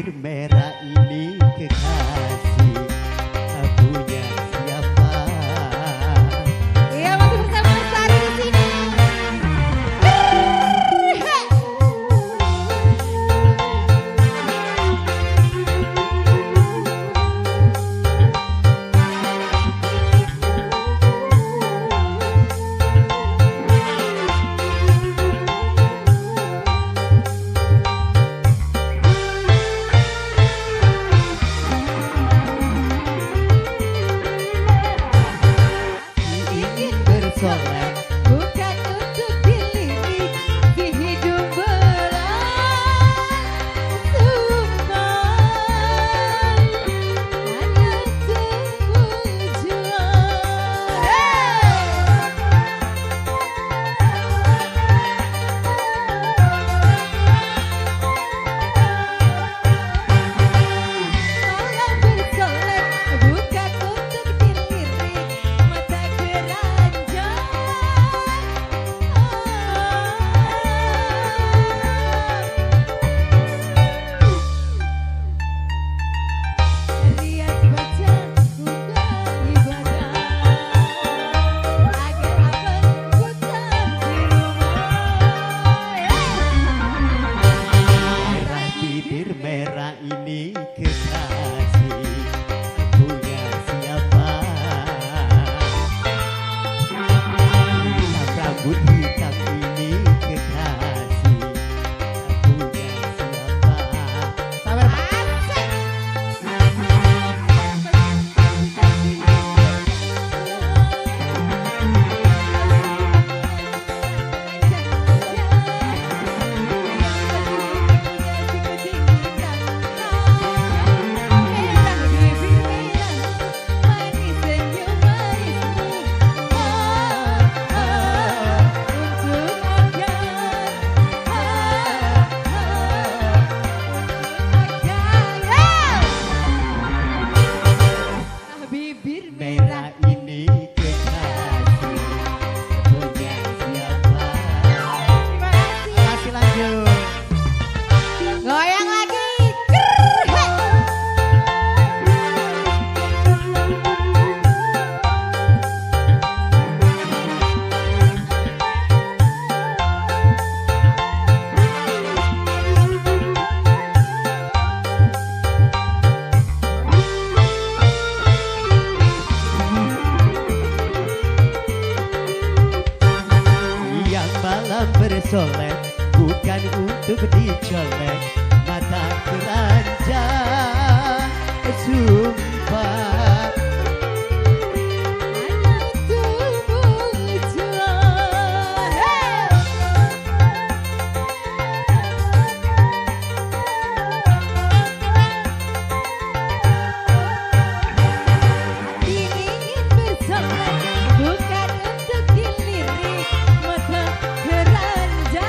bibir merah ini kekasih punya siapa? Iya, masih bersama Sari di sini. Soleh Bukan untuk dilirik kehidupan sumpah hanya tujuan. Orang bersolek bukan untuk dilirik mata keranjang. Rias baca bukan ibadah agar apa hutan di rumah. merah bibir merah ini kekasih punya siapa? Hitam rambut hitam ini kekasih punya siapa? Sabar Pak. Bibir Merah ini kekasih punya siapa? Terima kasih. Masih lanjut. Goyang lagi. Yang malam bersolek bukan untuk dicolek mata keranjang sumpah Hanya tujuan. Ingin bersolek bukan untuk dilirik mata keranjang.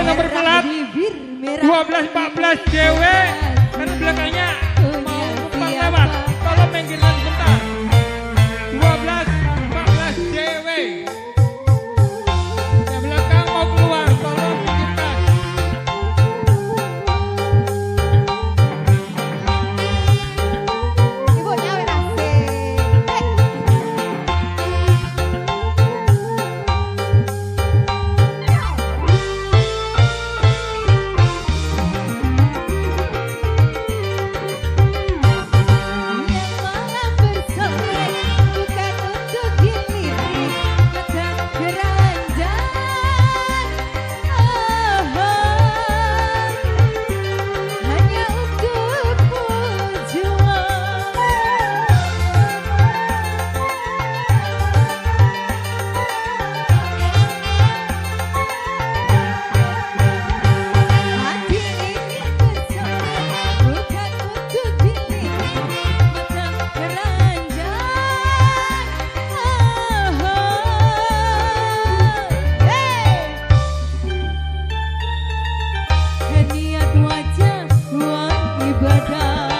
nomor plat bibir merah 1214 JW dan belakangnya mau numpang lewat. Tolong minggirkan sebentar. 1214 JW. Yang belakang mau keluar, tolong minggirkan. ibunya berhasil. Yang malam bersolek bukan untuk dilirik mata keranjang. Hanya untukmu jua. Hati ini bersolek bukan untuk dilirik mata keranjang. Niat wajah buat ibadah,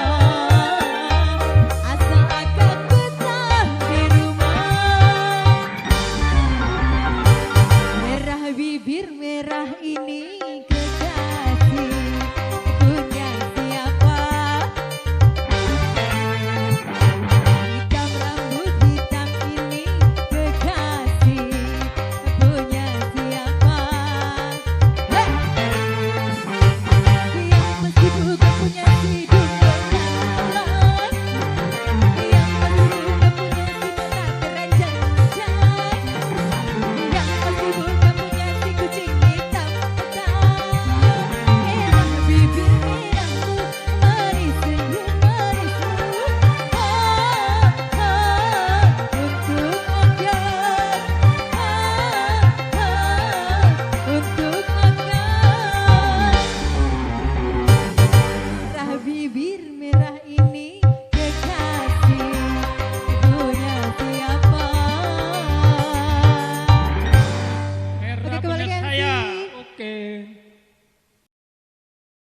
asal akad betah di rumah. Merah bibir merah ini kekasih punya siapa? Hitam rambut hitam ini kekasih punya siapa? Yang pasti bukan punya hidung berjalan, yang pasti bukan punya si mata keranjang, yang pasti bukan punya si kucing hitam petang. Merah bibir merahmu, manis senyum manismu, untuk makan, untuk makan. Merah bibir merah ini kekasih punya siapa? Merah Oke, punya kembali saya. ganti. Oke.